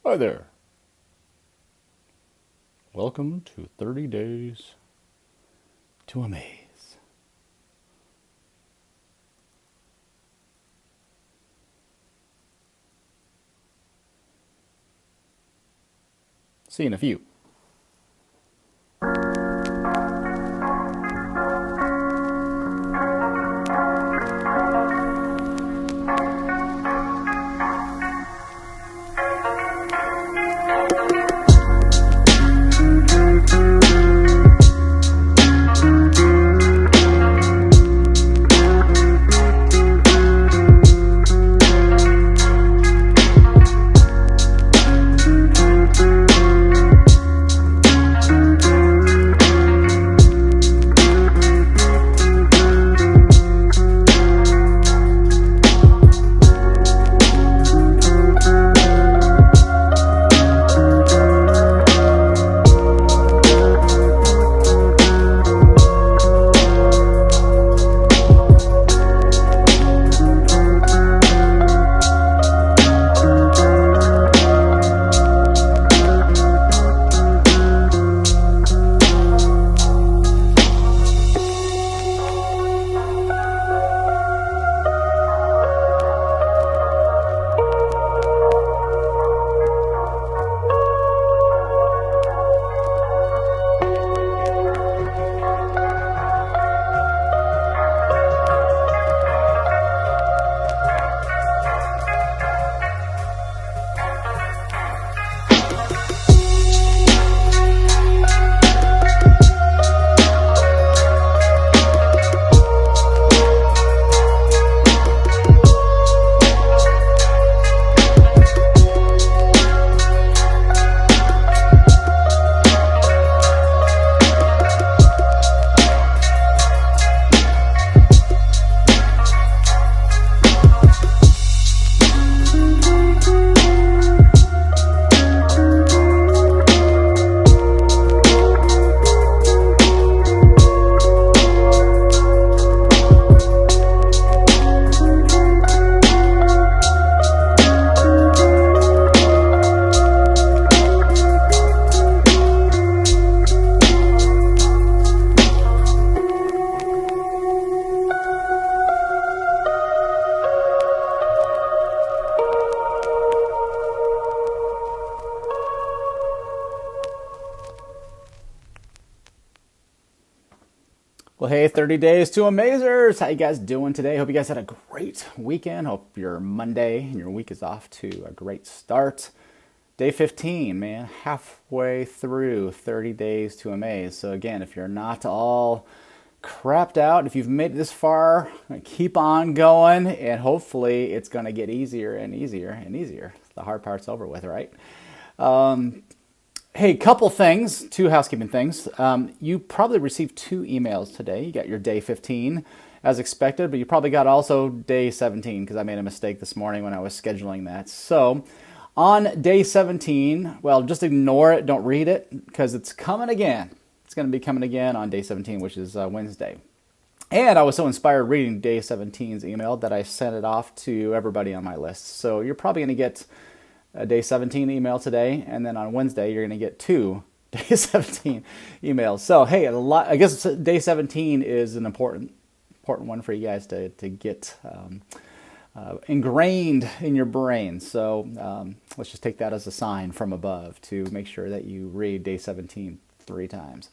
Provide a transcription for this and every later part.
Hi there. Welcome to 30 Days to Amaze. See you in a few. Well, hey, 30 Days to Amazers. How you guys doing today? Hope you guys had a great weekend. Hope your Monday and your week is off to a great start. Day 15, man, halfway through 30 Days to Amaze. So again, if you're not all crapped out, if you've made it this far, keep on going, and hopefully it's going to get easier and easier and easier. The hard part's over with, right? Hey, couple things, two housekeeping things. You probably received two emails today. You got your day 15 as expected, but you probably got also day 17 because I made a mistake this morning when I was scheduling that. So on day 17, well, just ignore it. Don't read it because it's coming again. It's going to be coming again on day 17, which is Wednesday. And I was so inspired reading day 17's email that I sent it off to everybody on my list. So you're probably going to get a day 17 email today, and then on Wednesday you're going to get two day 17 emails. So hey, I guess day 17 is an important one for you guys to get ingrained in your brain. So let's just take that as a sign from above to make sure that you read day 17 3 times.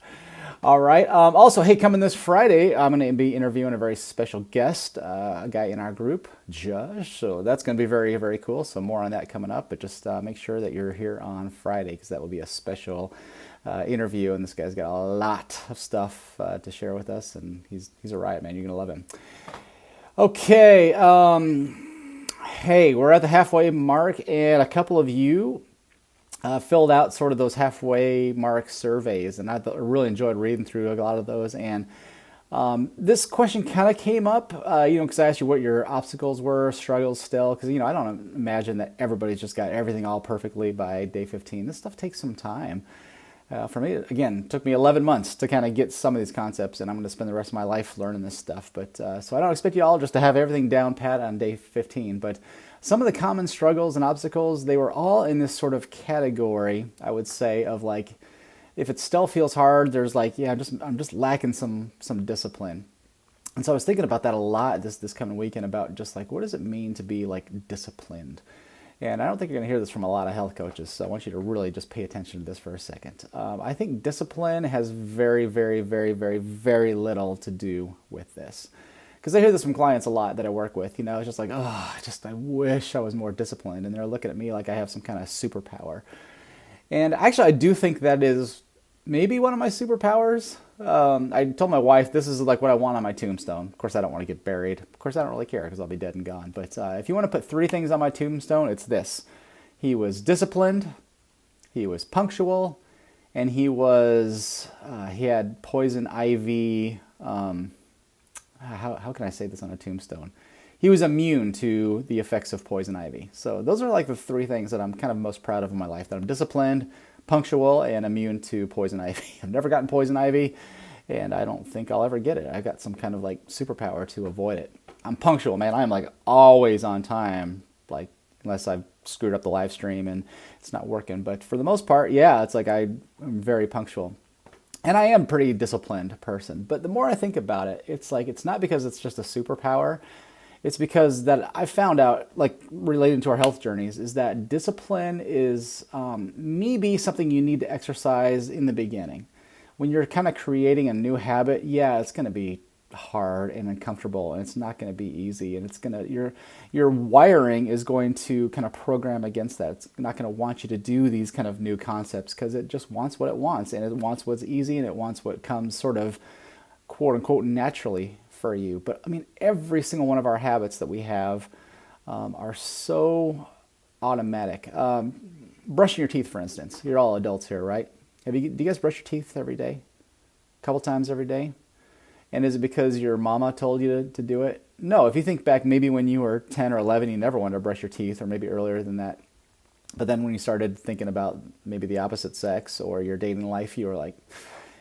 All right. Also, hey, coming this Friday, I'm going to be interviewing a very special guest, a guy in our group, Josh. So that's going to be very, very cool. So more on that coming up. But just make sure that you're here on Friday because that will be a special interview. And this guy's got a lot of stuff to share with us. And he's a riot, man. You're going to love him. Okay. Hey, we're at the halfway mark, and a couple of you filled out sort of those halfway mark surveys, and I really enjoyed reading through a lot of those. And this question kind of came up, because I asked you what your obstacles were, struggles still, because I don't imagine that everybody's just got everything all perfectly by day 15. This stuff takes some time. For me, again, it took me 11 months to kind of get some of these concepts, and I'm going to spend the rest of my life learning this stuff. But so I don't expect you all just to have everything down pat on day 15, but some of the common struggles and obstacles, they were all in this sort of category, I would say, of like, if it still feels hard, there's like, yeah, I'm just lacking some discipline. And so I was thinking about that a lot this coming weekend, about just like, what does it mean to be like disciplined? And I don't think you're going to hear this from a lot of health coaches, so I want you to really just pay attention to this for a second. I think discipline has very, very, very, very, very little to do with this. Because I hear this from clients a lot that I work with. It's just like, oh, I wish I was more disciplined. And they're looking at me like I have some kind of superpower. And actually, I do think that is maybe one of my superpowers. I told my wife this is like what I want on my tombstone. Of course, I don't want to get buried. Of course, I don't really care because I'll be dead and gone. But if you want to put 3 things on my tombstone, it's this. He was disciplined, he was punctual, and he had poison ivy. How can I say this on a tombstone? He was immune to the effects of poison ivy. So those are like the 3 things that I'm kind of most proud of in my life, that I'm disciplined, punctual, and immune to poison ivy. I've never gotten poison ivy, and I don't think I'll ever get it. I've got some kind of like superpower to avoid it. I'm punctual, man. I'm like always on time, like unless I've screwed up the live stream and it's not working. But for the most part, yeah, it's like I'm very punctual. And I am a pretty disciplined person. But the more I think about it, it's like it's not because it's just a superpower. It's because that I found out, like relating to our health journeys, is that discipline is maybe something you need to exercise in the beginning. When you're kind of creating a new habit, yeah, it's going to be hard and uncomfortable, and it's not going to be easy, and it's going to your wiring is going to kind of program against that. It's not going to want you to do these kind of new concepts because it just wants what it wants, and it wants what's easy, and it wants what comes sort of quote unquote naturally for you. But I mean, every single one of our habits that we have are so automatic. Brushing your teeth, for instance. You're all adults here, right? Do you guys brush your teeth every day? A couple times every day? And is it because your mama told you to do it? No, if you think back, maybe when you were 10 or 11, you never wanted to brush your teeth, or maybe earlier than that. But then when you started thinking about maybe the opposite sex or your dating life, you were like,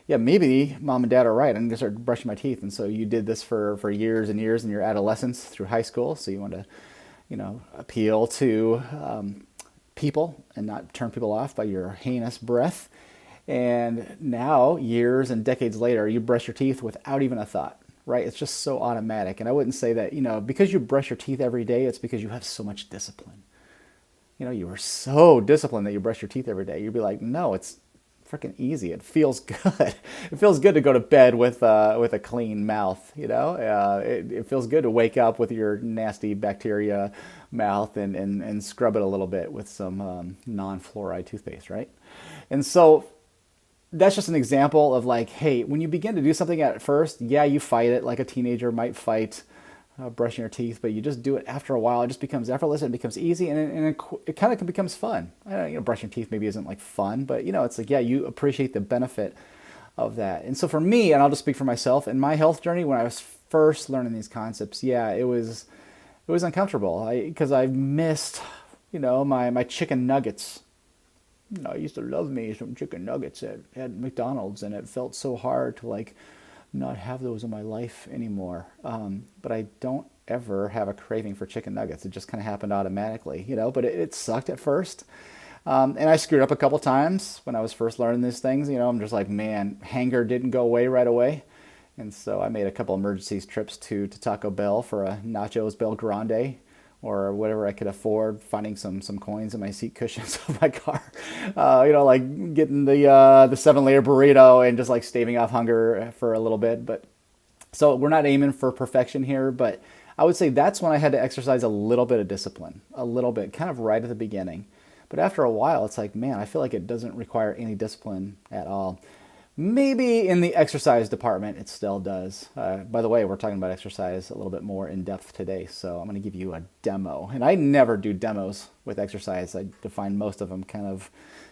yeah, maybe mom and dad are right. I'm going to start brushing my teeth. And so you did this for years and years in your adolescence through high school. So you want to, appeal to people and not turn people off by your heinous breath. And now, years and decades later, you brush your teeth without even a thought, right? It's just so automatic. And I wouldn't say that, because you brush your teeth every day, it's because you have so much discipline. You are so disciplined that you brush your teeth every day. You'd be like, no, it's freaking easy. It feels good. It feels good to go to bed with a clean mouth. It feels good to wake up with your nasty bacteria mouth and scrub it a little bit with some non-fluoride toothpaste, right? And so that's just an example of like, hey, when you begin to do something at first, yeah, you fight it like a teenager might fight brushing your teeth, but you just do it after a while. It just becomes effortless and it becomes easy, and it kind of becomes fun. Brushing teeth maybe isn't like fun, but it's like, yeah, you appreciate the benefit of that. And so for me, and I'll just speak for myself, in my health journey, when I was first learning these concepts, yeah, it was uncomfortable because I missed, my chicken nuggets. I used to love me some chicken nuggets at McDonald's, and it felt so hard to like not have those in my life anymore. But I don't ever have a craving for chicken nuggets. It just kind of happened automatically, but it sucked at first. And I screwed up a couple times when I was first learning these things. I'm just like, man, hunger didn't go away right away. And so I made a couple emergency trips to Taco Bell for a Nachos Bel Grande, or whatever I could afford, finding some coins in my seat cushions of my car. Like getting the 7-layer burrito and just like staving off hunger for a little bit. But so we're not aiming for perfection here, but I would say that's when I had to exercise a little bit of discipline, a little bit, kind of right at the beginning. But after a while, it's like, man, I feel like it doesn't require any discipline at all. Maybe in the exercise department, it still does. By the way, we're talking about exercise a little bit more in depth today, so I'm going to give you a demo. And I never do demos with exercise. I find most of them kind of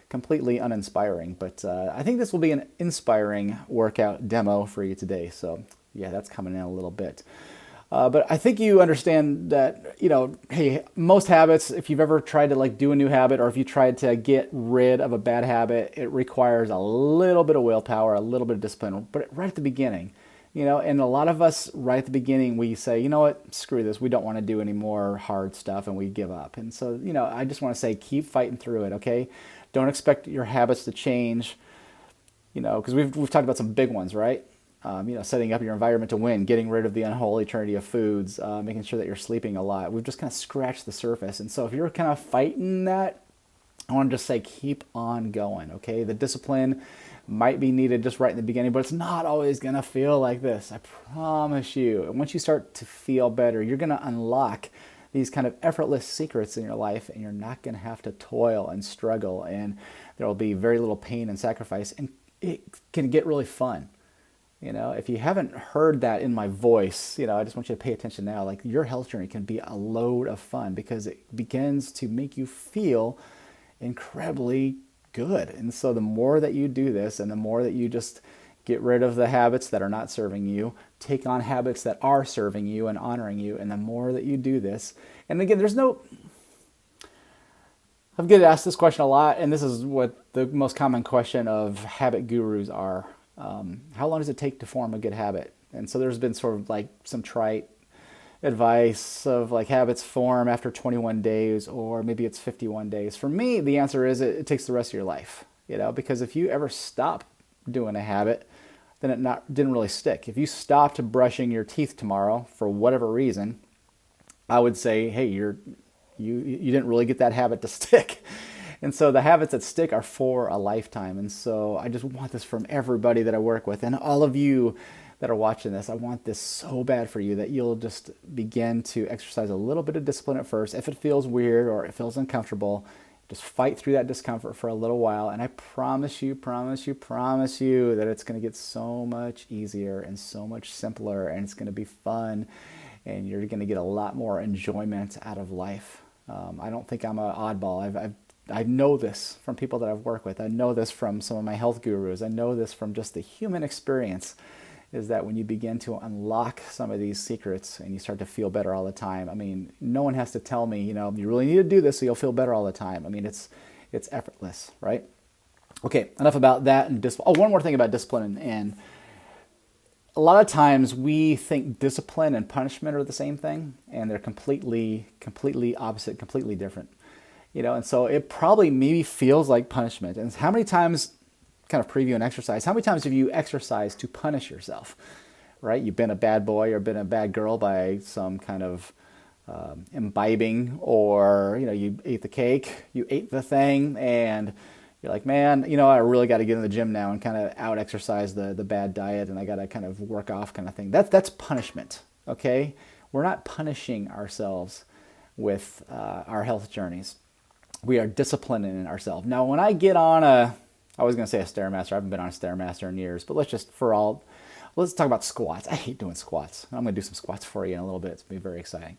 completely uninspiring. But I think this will be an inspiring workout demo for you today. So yeah, that's coming in a little bit. But I think you understand that, hey, most habits, if you've ever tried to like do a new habit, or if you tried to get rid of a bad habit, it requires a little bit of willpower, a little bit of discipline, but right at the beginning. And a lot of us right at the beginning, we say, you know what, screw this. We don't want to do any more hard stuff and we give up. And so, I just want to say, keep fighting through it. Okay. Don't expect your habits to change, because we've talked about some big ones, right? Setting up your environment to win, getting rid of the unholy trinity of foods, making sure that you're sleeping a lot. We've just kind of scratched the surface. And so if you're kind of fighting that, I want to just say, keep on going. Okay. The discipline might be needed just right in the beginning, but it's not always going to feel like this. I promise you. And once you start to feel better, you're going to unlock these kind of effortless secrets in your life, and you're not going to have to toil and struggle, and there will be very little pain and sacrifice, and it can get really fun. If you haven't heard that in my voice, I just want you to pay attention now. Like, your health journey can be a load of fun because it begins to make you feel incredibly good. And so the more that you do this, and the more that you just get rid of the habits that are not serving you, take on habits that are serving you and honoring you, and the more that you do this, and again, I've get asked this question a lot, and this is what the most common question of habit gurus are. How long does it take to form a good habit? And so there's been sort of like some trite advice of like habits form after 21 days, or maybe it's 51 days. For me, the answer is it takes the rest of your life, because if you ever stop doing a habit, then it didn't really stick. If you stopped brushing your teeth tomorrow for whatever reason, I would say, hey, you didn't really get that habit to stick. And so the habits that stick are for a lifetime. And so I just want this from everybody that I work with, and all of you that are watching this. I want this so bad for you that you'll just begin to exercise a little bit of discipline at first. If it feels weird or it feels uncomfortable, just fight through that discomfort for a little while. And I promise you that it's going to get so much easier and so much simpler, and it's going to be fun, and you're going to get a lot more enjoyment out of life. I don't think I'm an oddball. I know this from people that I've worked with. I know this from some of my health gurus. I know this from just the human experience, is that when you begin to unlock some of these secrets and you start to feel better all the time. I mean, no one has to tell me, you really need to do this so you'll feel better all the time. I mean, it's effortless, right? Okay, enough about that and discipline. Oh, one more thing about discipline. And a lot of times we think discipline and punishment are the same thing, and they're completely opposite, completely different. And so it probably maybe feels like punishment. And how many times, kind of preview an exercise, how many times have you exercised to punish yourself, right? You've been a bad boy or been a bad girl by some kind of imbibing, or, you ate the cake, you ate the thing, and you're like, man, I really got to get in the gym now and kind of out-exercise the bad diet, and I got to kind of work off kind of thing. That's punishment, okay? We're not punishing ourselves with our health journeys. We are disciplining ourselves. Now, when I get on I was going to say a Stairmaster. I haven't been on a Stairmaster in years, but let's talk about squats. I hate doing squats. I'm going to do some squats for you in a little bit. It's going to be very exciting.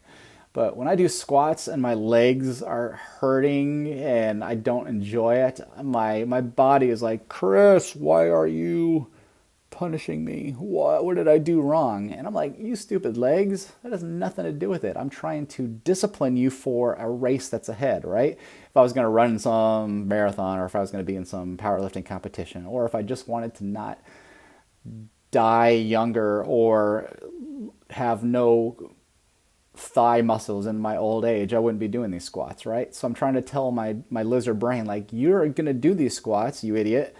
But when I do squats and my legs are hurting and I don't enjoy it, my body is like, Chris, why are you punishing me? What did I do wrong? And I'm like, you stupid legs. That has nothing to do with it. I'm trying to discipline you for a race that's ahead, right? If I was going to run some marathon, or if I was going to be in some powerlifting competition, or if I just wanted to not die younger or have no thigh muscles in my old age, I wouldn't be doing these squats, right? So I'm trying to tell my lizard brain, like, you're going to do these squats, you idiot,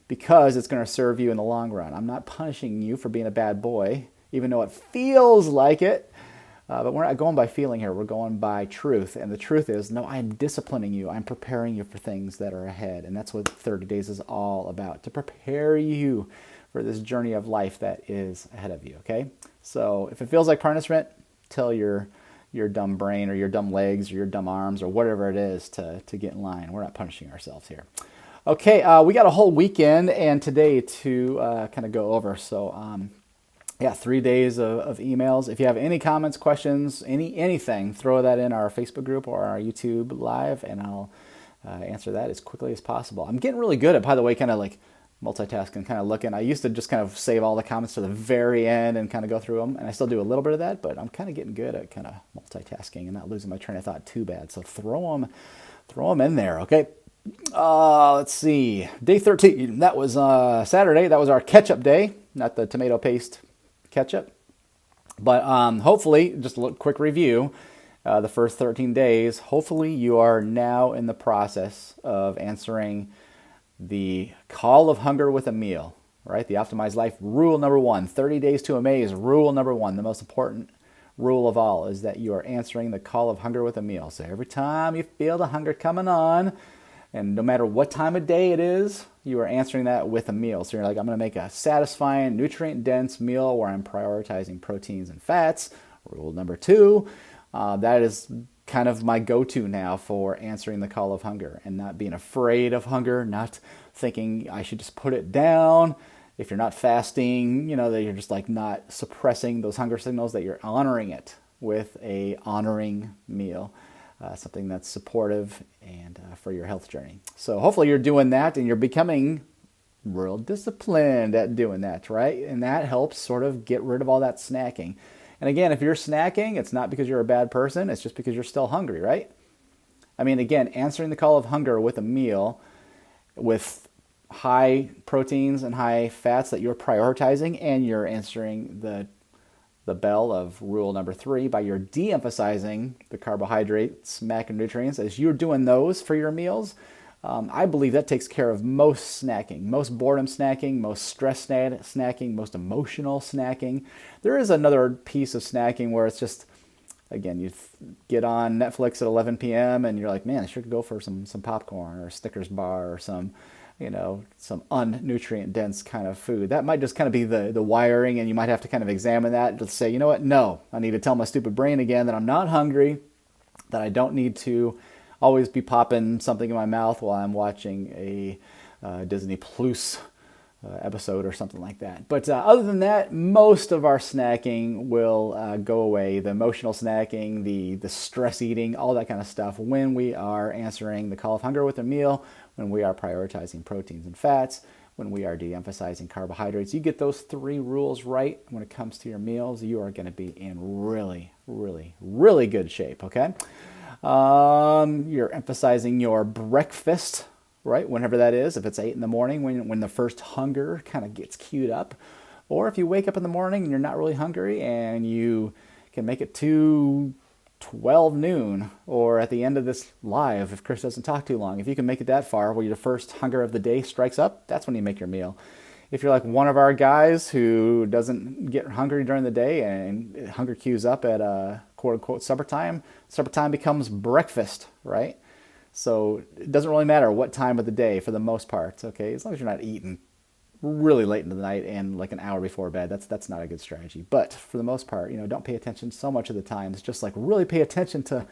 because it's going to serve you in the long run. I'm not punishing you for being a bad boy, even though it feels like it. But we're not going by feeling here. We're going by truth. And the truth is, no, I'm disciplining you. I'm preparing you for things that are ahead. And that's what 30 days is all about, to prepare you for this journey of life that is ahead of you, okay? So if it feels like punishment, tell your dumb brain or your dumb legs or your dumb arms or whatever it is to get in line. We're not punishing ourselves here. Okay, we got a whole weekend and today to kind of go over. So, 3 days of emails. If you have any comments, questions, anything, throw that in our Facebook group or our YouTube live, and I'll answer that as quickly as possible. I'm getting really good at, by the way, kind of like multitasking, kind of looking. I used to just kind of save all the comments to the very end and kind of go through them, and I still do a little bit of that, but I'm kind of getting good at kind of multitasking and not losing my train of thought too bad. So throw them in there, okay? Let's see. Day 13. That was Saturday. That was our ketchup day, not the tomato paste catch up. But hopefully, just a quick review, the first 13 days, hopefully you are now in the process of answering the call of hunger with a meal, right? The Optimized Life rule number 1, 30 Days to Amaze rule number 1, the most important rule of all is that you are answering the call of hunger with a meal. So every time you feel the hunger coming on, and no matter what time of day it is, you are answering that with a meal. So you're like, I'm going to make a satisfying, nutrient-dense meal where I'm prioritizing proteins and fats. Rule number 2, that is kind of my go-to now for answering the call of hunger and not being afraid of hunger, not thinking I should just put it down. If you're not fasting, that you're just like not suppressing those hunger signals, that you're honoring it with a honoring meal, something that's supportive and for your health journey. So hopefully you're doing that and you're becoming real disciplined at doing that, right? And that helps sort of get rid of all that snacking. And again, if you're snacking, it's not because you're a bad person, it's just because you're still hungry, right? I mean, again, answering the call of hunger with a meal with high proteins and high fats that you're prioritizing, and you're answering the bell of rule number 3 by your de-emphasizing the carbohydrates, macronutrients. As you're doing those for your meals, I believe that takes care of most snacking, most boredom snacking, most stress snacking, most emotional snacking. There is another piece of snacking where it's just, again, you get on Netflix at 11 p.m. and you're like, man, I sure could go for some popcorn or a Snickers bar or some unnutrient dense kind of food. That might just kind of be the wiring, and you might have to kind of examine that to say, you know what, no, I need to tell my stupid brain again that I'm not hungry, that I don't need to always be popping something in my mouth while I'm watching a Disney Plus episode or something like that. But other than that, most of our snacking will go away. The emotional snacking, the stress eating, all that kind of stuff, when we are answering the call of hunger with a meal, when we are prioritizing proteins and fats, when we are de-emphasizing carbohydrates. You get those 3 rules right when it comes to your meals, you are going to be in really, really, really good shape, okay? You're emphasizing your breakfast, right? Whenever that is, if it's 8 in the morning, when the first hunger kind of gets queued up, or if you wake up in the morning and you're not really hungry and you can make it to 12 noon, or at the end of this live, if Chris doesn't talk too long, if you can make it that far where your first hunger of the day strikes up, that's when you make your meal. If you're like one of our guys who doesn't get hungry during the day and hunger queues up at quote-unquote supper time becomes breakfast, right? So it doesn't really matter what time of the day for the most part, okay? As long as you're not eating really late into the night and like an hour before bed, that's not a good strategy. But for the most part, don't pay attention so much of the time. It's just like really pay attention to,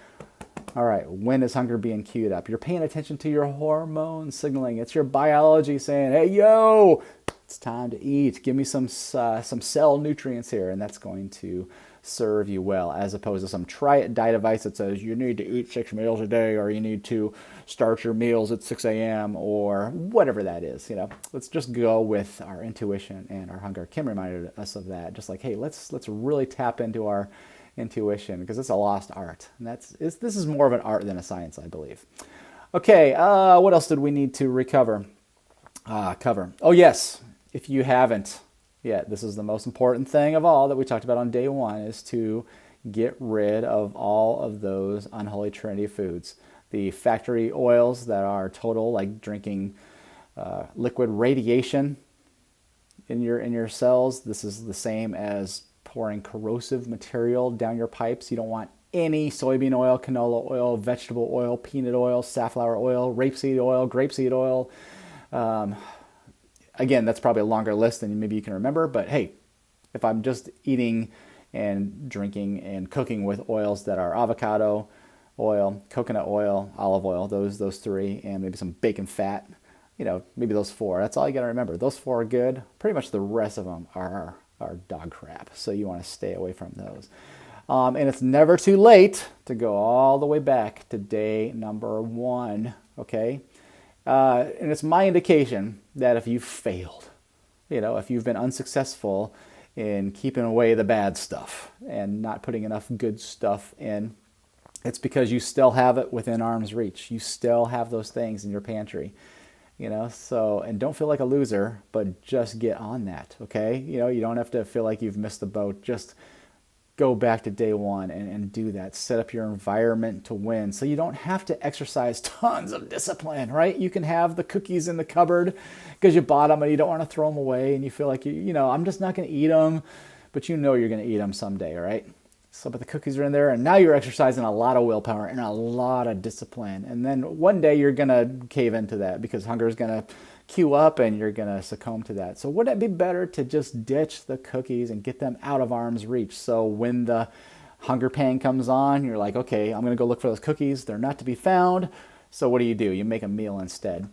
all right, when is hunger being queued up? You're paying attention to your hormone signaling. It's your biology saying, hey, yo, it's time to eat. Give me some cell nutrients here, and that's going to serve you well, as opposed to some diet advice that says you need to eat 6 meals a day, or you need to start your meals at 6 a.m. or whatever that is. Let's just go with our intuition and our hunger. Kim reminded us of that, just like, hey, let's really tap into our intuition, because it's a lost art, and this is more of an art than a science, I believe. Okay, what else did we need to cover? Oh yes, if you haven't yet, this is the most important thing of all that we talked about on day 1, is to get rid of all of those unholy trinity foods. The factory oils that are total, like drinking liquid radiation in your cells. This is the same as pouring corrosive material down your pipes. You don't want any soybean oil, canola oil, vegetable oil, peanut oil, safflower oil, rapeseed oil, grapeseed oil. Again, that's probably a longer list than maybe you can remember, but hey, if I'm just eating and drinking and cooking with oils that are avocado oil, coconut oil, olive oil, those 3, and maybe some bacon fat, maybe those 4. That's all you got to remember. Those 4 are good. Pretty much the rest of them are dog crap, so you want to stay away from those. And it's never too late to go all the way back to day number 1, okay? And it's my indication that if you've failed, if you've been unsuccessful in keeping away the bad stuff and not putting enough good stuff in, it's because you still have it within arm's reach. You still have those things in your pantry. So, and don't feel like a loser, but just get on that, okay? You don't have to feel like you've missed the boat. Just go back to day one and do that. Set up your environment to win. So you don't have to exercise tons of discipline, right? You can have the cookies in the cupboard because you bought them and you don't want to throw them away and you feel like, I'm just not going to eat them, but you're going to eat them someday, right? So, but the cookies are in there and now you're exercising a lot of willpower and a lot of discipline. And then one day you're going to cave into that because hunger is going to queue up and you're going to succumb to that. So wouldn't it be better to just ditch the cookies and get them out of arm's reach? So when the hunger pain comes on, you're like, okay, I'm going to go look for those cookies. They're not to be found. So what do? You make a meal instead.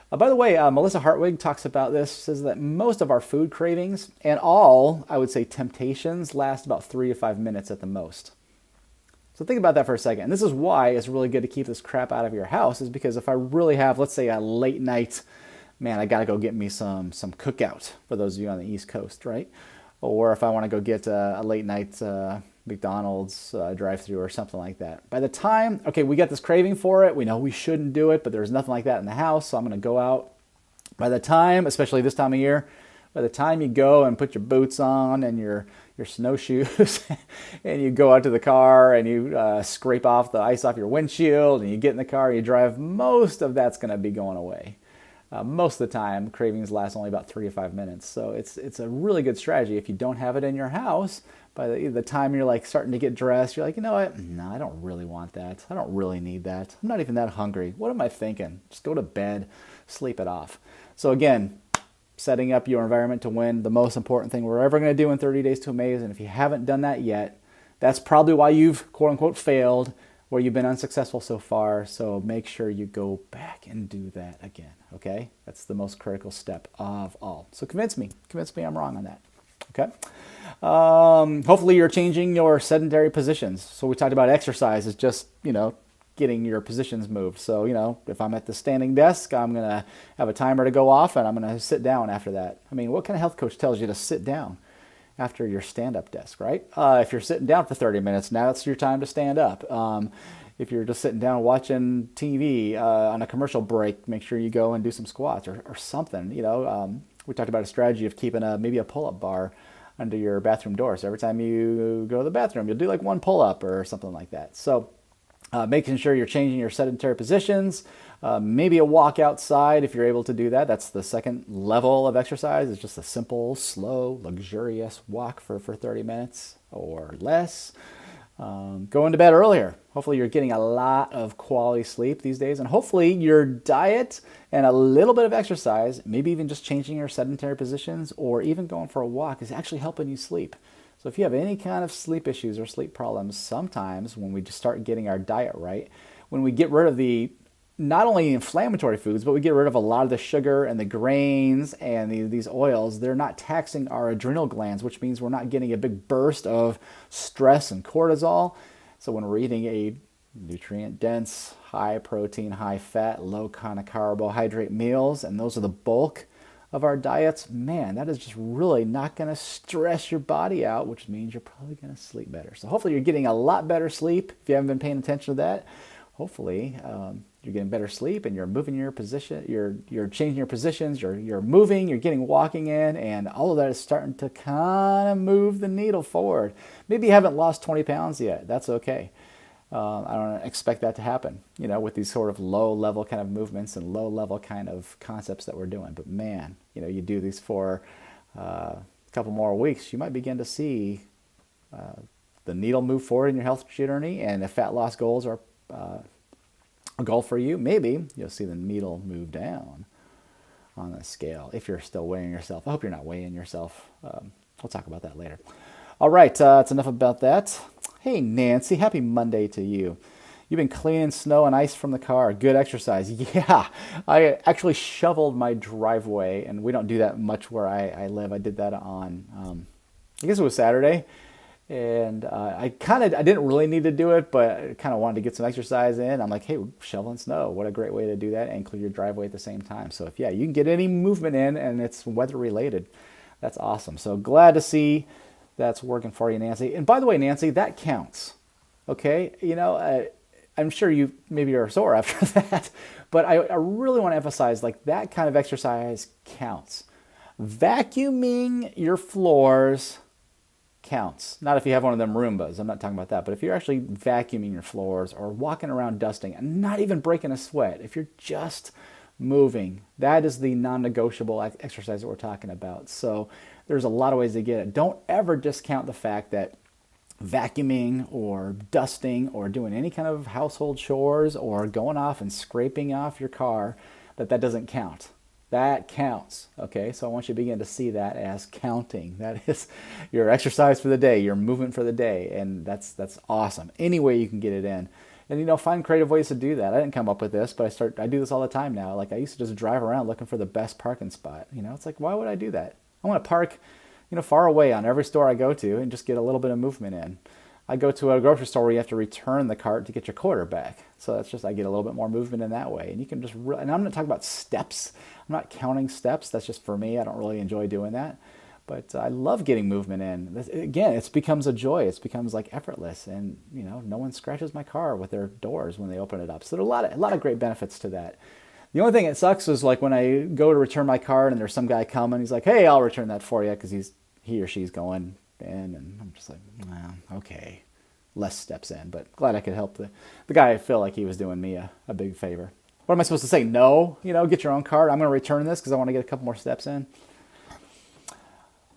By the way, Melissa Hartwig talks about this, says that most of our food cravings and all, I would say, temptations last about 3 to 5 minutes at the most. So think about that for a second. And this is why it's really good to keep this crap out of your house, is because if I really have, let's say, a late night, man, I got to go get me some cookout, for those of you on the East Coast, right? Or if I want to go get a late night McDonald's drive-thru or something like that. By the time, okay, we got this craving for it, we know we shouldn't do it, but there's nothing like that in the house, so I'm going to go out. By the time, especially this time of year, by the time you go and put your boots on and your snowshoes and you go out to the car and you scrape off the ice off your windshield and you get in the car and you drive, most of that's going to be going away. Most of the time, cravings last only about 3 to 5 minutes. So it's a really good strategy. If you don't have it in your house, by the time you're like starting to get dressed, you're like, you know what? No, I don't really want that. I don't really need that. I'm not even that hungry. What am I thinking? Just go to bed, sleep it off. So again, setting up your environment to win, the most important thing we're ever going to do in 30 Days to Amaze. And if you haven't done that yet, that's probably why you've quote unquote failed, where you've been unsuccessful so far. So make sure you go back and do that again, okay? That's the most critical step of all. So convince me I'm wrong on that, okay? Hopefully you're changing your sedentary positions. So we talked about exercise is just, getting your positions moved. So, if I'm at the standing desk, I'm going to have a timer to go off and I'm going to sit down after that. I mean, what kind of health coach tells you to sit down after your stand-up desk, right? If you're sitting down for 30 minutes, now it's your time to stand up. If you're just sitting down watching TV on a commercial break, make sure you go and do some squats or something. We talked about a strategy of keeping maybe a pull-up bar under your bathroom door. So every time you go to the bathroom, you'll do like one pull-up or something like that. So making sure you're changing your sedentary positions, maybe a walk outside if you're able to do that. That's the second level of exercise. It's just a simple, slow, luxurious walk for 30 minutes or less. Going to bed earlier. Hopefully you're getting a lot of quality sleep these days, and hopefully your diet and a little bit of exercise, maybe even just changing your sedentary positions or even going for a walk, is actually helping you sleep. So if you have any kind of sleep issues or sleep problems, sometimes when we just start getting our diet right, when we get rid of the not only inflammatory foods, but we get rid of a lot of the sugar and the grains and these oils, they're not taxing our adrenal glands, which means we're not getting a big burst of stress and cortisol. So when we're eating a nutrient-dense, high-protein, high-fat, low-kind of carbohydrate meals, and those are the bulk of our diets, man, that is just really not going to stress your body out, which means you're probably going to sleep better. So hopefully you're getting a lot better sleep. If you haven't been paying attention to that, hopefully you're getting better sleep and you're moving your position, you're changing your positions, you're moving, you're getting walking in, and all of that is starting to kind of move the needle forward. Maybe you haven't lost 20 pounds yet. That's okay. I don't expect that to happen, with these sort of low-level kind of movements and low-level kind of concepts that we're doing. But man, you do these for a couple more weeks, you might begin to see the needle move forward in your health journey. And if fat loss goals are a goal for you, maybe you'll see the needle move down on the scale if you're still weighing yourself. I hope you're not weighing yourself. We'll talk about that later. All right, that's enough about that. Hey, Nancy, happy Monday to you. You've been cleaning snow and ice from the car. Good exercise. Yeah, I actually shoveled my driveway, and we don't do that much where I live. I did that on, I guess it was Saturday, and I didn't really need to do it, but I kind of wanted to get some exercise in. I'm like, hey, shoveling snow, what a great way to do that and clear your driveway at the same time. So if you can get any movement in and it's weather related, that's awesome. So glad to see that's working for you, Nancy. And by the way, Nancy, that counts. Okay, I'm sure you maybe are sore after that, but I really want to emphasize like that kind of exercise counts. Vacuuming your floors counts. Not if you have one of them Roombas. I'm not talking about that. But if you're actually vacuuming your floors or walking around dusting and not even breaking a sweat, if you're just moving, that is the non-negotiable exercise that we're talking about. So there's a lot of ways to get it. Don't ever discount the fact that vacuuming or dusting or doing any kind of household chores or going off and scraping off your car, that doesn't count. That counts, okay? So I want you to begin to see that as counting. That is your exercise for the day, your movement for the day, and that's awesome. Any way you can get it in. And, find creative ways to do that. I didn't come up with this, but I do this all the time now. Like, I used to just drive around looking for the best parking spot. It's like, why would I do that? I want to park, far away on every store I go to and just get a little bit of movement in. I go to a grocery store where you have to return the cart to get your quarter back. So that's just, I get a little bit more movement in that way. And you can just, and I'm not talking about steps. I'm not counting steps. That's just for me. I don't really enjoy doing that. But I love getting movement in. Again, it becomes a joy. It becomes like effortless. And, no one scratches my car with their doors when they open it up. So there are a lot of great benefits to that. The only thing that sucks is like when I go to return my card and there's some guy coming. He's like, hey, I'll return that for you because he or she's going in. And I'm just like, well, okay. Less steps in. But glad I could help the guy. I feel like he was doing me a big favor. What am I supposed to say? No? Get your own card. I'm going to return this because I want to get a couple more steps in.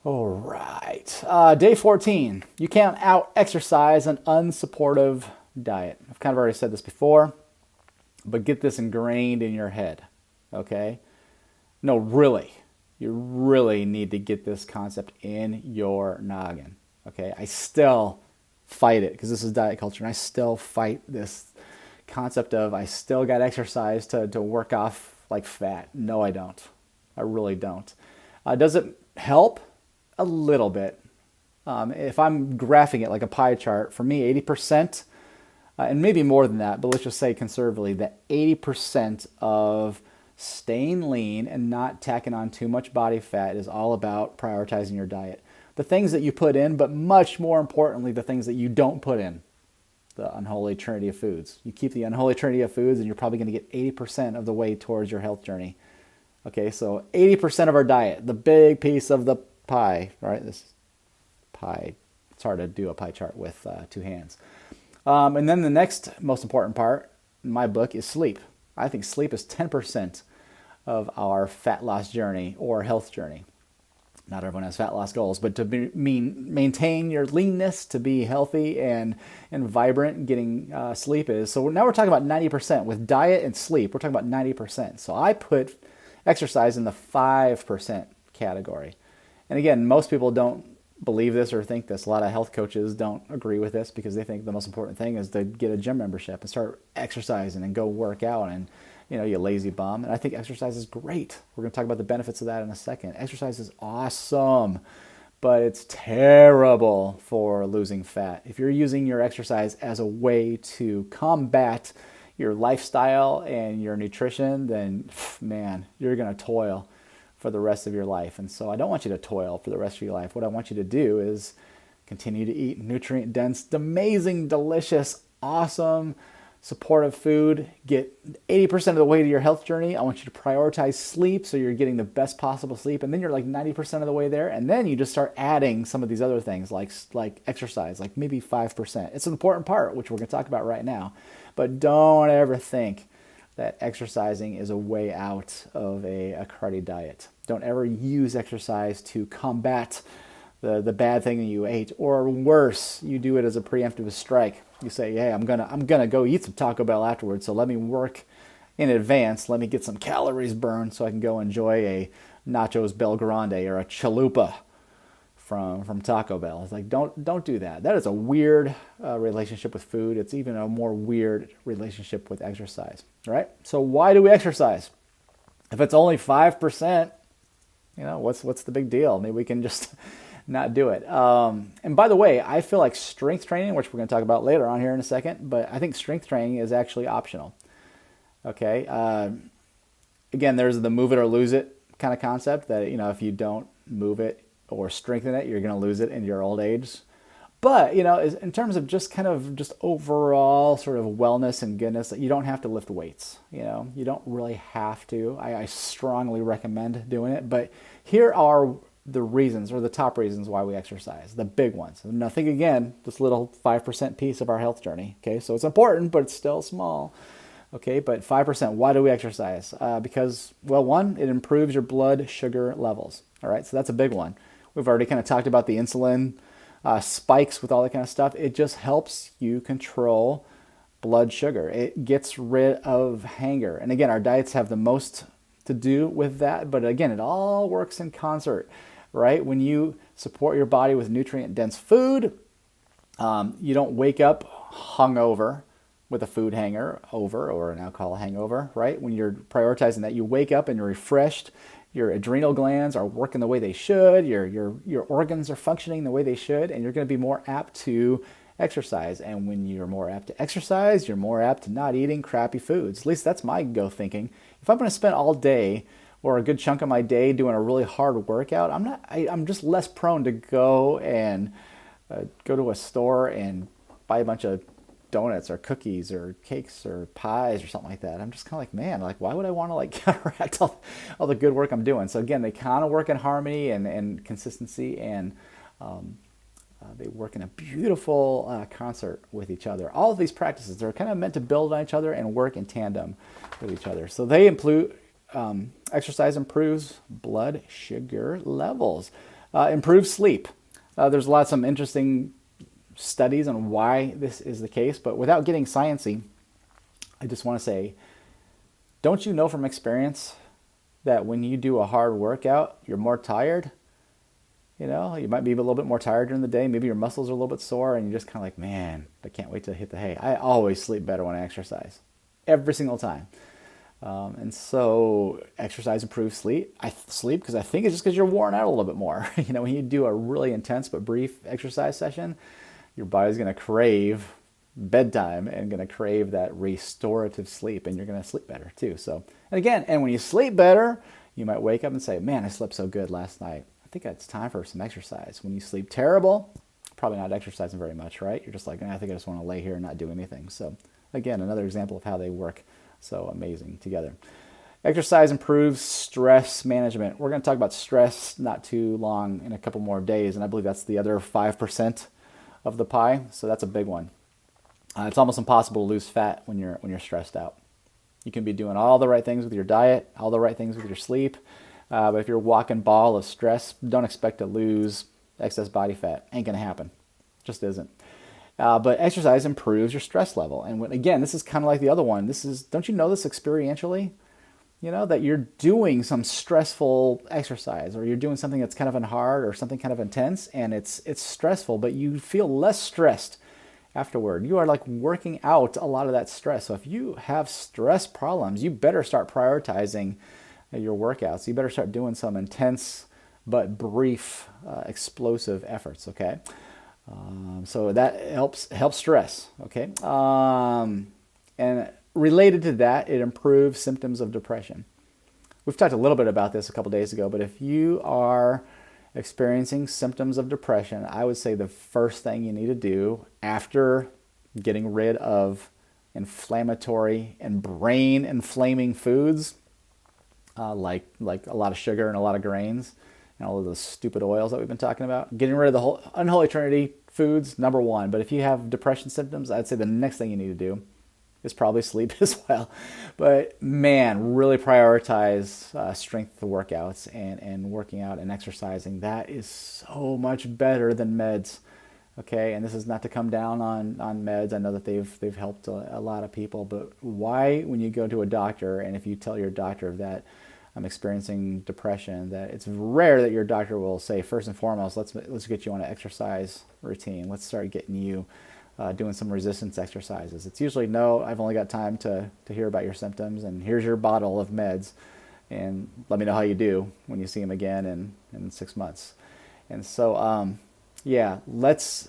All right. Day 14. You can't out-exercise an unsupportive diet. I've kind of already said this before, but get this ingrained in your head, okay? No, really. You really need to get this concept in your noggin, okay? I still fight it because this is diet culture, and I still fight this concept of I still got exercise to work off like fat. No, I don't. I really don't. Does it help? A little bit. If I'm graphing it like a pie chart, for me, 80%, and maybe more than that, but let's just say conservatively that 80% of staying lean and not tacking on too much body fat is all about prioritizing your diet. The things that you put in, but much more importantly, the things that you don't put in. The unholy trinity of foods. You keep the unholy trinity of foods and you're probably going to get 80% of the way towards your health journey. Okay, so 80% of our diet, the big piece of the pie, right? This pie, it's hard to do a pie chart with two hands. And then the next most important part in my book is sleep. I think sleep is 10% of our fat loss journey or health journey. Not everyone has fat loss goals, but to maintain your leanness, to be healthy and vibrant, getting sleep is. So now we're talking about 90%. With diet and sleep, we're talking about 90%. So I put exercise in the 5% category. And again, most people don't believe this or think this. A lot of health coaches don't agree with this because they think the most important thing is to get a gym membership and start exercising and go work out and, you lazy bum. And I think exercise is great. We're going to talk about the benefits of that in a second. Exercise is awesome, but it's terrible for losing fat. If you're using your exercise as a way to combat your lifestyle and your nutrition, then, man, you're going to toil for the rest of your life. And so I don't want you to toil for the rest of your life. What I want you to do is continue to eat nutrient-dense, amazing, delicious, awesome, supportive food. Get 80% of the way to your health journey. I want you to prioritize sleep so you're getting the best possible sleep. And then you're like 90% of the way there. And then you just start adding some of these other things like exercise, like maybe 5%. It's an important part, which we're going to talk about right now. But don't ever think that exercising is a way out of a cruddy diet. Don't ever use exercise to combat the bad thing that you ate, or worse, you do it as a preemptive strike. You say, "Hey, I'm gonna go eat some Taco Bell afterwards, so let me work in advance. Let me get some calories burned so I can go enjoy a Nachos Bel Grande or a Chalupa from Taco Bell." It's like, don't do that. That is a weird relationship with food. It's even a more weird relationship with exercise, right? So why do we exercise? If it's only 5%, what's the big deal? Maybe we can just not do it. And by the way, I feel like strength training, which we're going to talk about later on here in a second, but I think strength training is actually optional. Okay. Again, there's the move it or lose it kind of concept that, if you don't move it or strengthen it, you're going to lose it in your old age. But, in terms of just kind of just overall sort of wellness and goodness, you don't have to lift weights. You don't really have to. I strongly recommend doing it. But here are the reasons, or the top reasons why we exercise, the big ones. Nothing, again, this little 5% piece of our health journey. Okay, so it's important, but it's still small. Okay, but 5%, why do we exercise? Because, well, one, it improves your blood sugar levels. All right, so that's a big one. We've already kind of talked about the insulin spikes with all that kind of stuff. It just helps you control blood sugar. It gets rid of hunger. And again, our diets have the most to do with that. But again, it all works in concert, right? When you support your body with nutrient-dense food, you don't wake up hungover with a food hangover or an alcohol hangover, right? When you're prioritizing that, you wake up and you're refreshed. Your adrenal glands are working the way they should. Your organs are functioning the way they should, and you're going to be more apt to exercise. And when you're more apt to exercise, you're more apt to not eating crappy foods. At least that's my go thinking. If I'm going to spend all day or a good chunk of my day doing a really hard workout, I'm just less prone to go and go to a store and buy a bunch of donuts or cookies or cakes or pies or something like that. I'm just kind of like, man, like, why would I want to like counteract all the good work I'm doing? So again, they kind of work in harmony and consistency, and they work in a beautiful concert with each other. All of these practices, they're kind of meant to build on each other and work in tandem with each other. So they include exercise improves blood sugar levels, improves sleep. There's some interesting studies on why this is the case, but without getting sciencey, I just want to say, don't you know from experience that when you do a hard workout, you're more tired? You might be a little bit more tired during the day. Maybe your muscles are a little bit sore, and you're just kind of like, man, I can't wait to hit the hay. I always sleep better when I exercise, every single time. And so exercise improves sleep. I sleep because I think it's just because you're worn out a little bit more. When you do a really intense but brief exercise session, your body's going to crave bedtime and going to crave that restorative sleep, and you're going to sleep better too. So, and when you sleep better, you might wake up and say, man, I slept so good last night. I think it's time for some exercise. When you sleep terrible, probably not exercising very much, right? You're just like, I think I just want to lay here and not do anything. So again, another example of how they work so amazing together. Exercise improves stress management. We're going to talk about stress not too long, in a couple more days, and I believe that's the other 5% of the pie. So that's a big one. It's almost impossible to lose fat when you're stressed out. You can be doing all the right things with your diet, all the right things with your sleep, but if you're a walking ball of stress, don't expect to lose excess body fat. Ain't gonna happen. Just isn't. But exercise improves your stress level. And again, this is kind of like the other one. Don't you know this experientially? That you're doing some stressful exercise, or you're doing something that's kind of hard or something kind of intense, and it's stressful, but you feel less stressed afterward. You are like working out a lot of that stress. So if you have stress problems, you better start prioritizing your workouts. You better start doing some intense but brief, explosive efforts, okay? So that helps stress, okay? And related to that, it improves symptoms of depression. We've talked a little bit about this a couple days ago, but if you are experiencing symptoms of depression, I would say the first thing you need to do after getting rid of inflammatory and brain-inflaming foods, like a lot of sugar and a lot of grains and all of those stupid oils that we've been talking about, getting rid of the whole unholy trinity foods, number one. But if you have depression symptoms, I'd say the next thing you need to do is probably sleep as well. But man, really prioritize strength workouts and working out and exercising. That is so much better than meds. Okay, and this is not to come down on meds. I know that they've helped a lot of people, but why, when you go to a doctor and if you tell your doctor that I'm experiencing depression, that it's rare that your doctor will say, first and foremost, let's get you on an exercise routine. Let's start getting you doing some resistance exercises. It's usually, no, I've only got time to hear about your symptoms, and here's your bottle of meds, and let me know how you do when you see them again in 6 months. And so, let's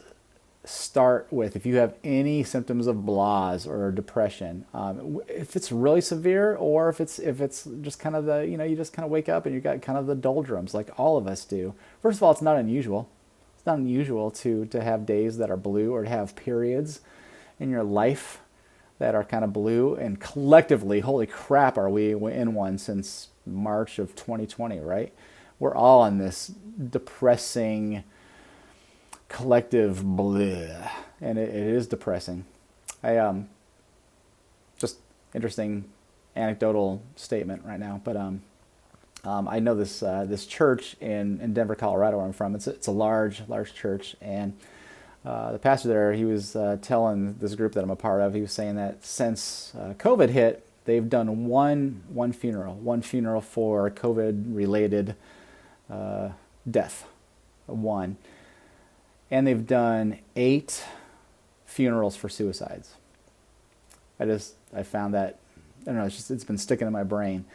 start with, if you have any symptoms of blahs or depression, if it's really severe, or if it's just kind of you just kind of wake up and you got kind of the doldrums like all of us do. First of all, it's not unusual. It's not unusual to have days that are blue or to have periods in your life that are kind of blue. And collectively, holy crap, are we in one since March of 2020, right? We're all in this depressing collective bleh, and it is depressing. I just interesting anecdotal statement right now, but I know this church in Denver, Colorado, where I'm from. It's a large church, and the pastor there, he was telling this group that I'm a part of. He was saying that since COVID hit, they've done one funeral for COVID related death, one, and they've done 8 funerals for suicides. I found that, I don't know, it's been sticking in my brain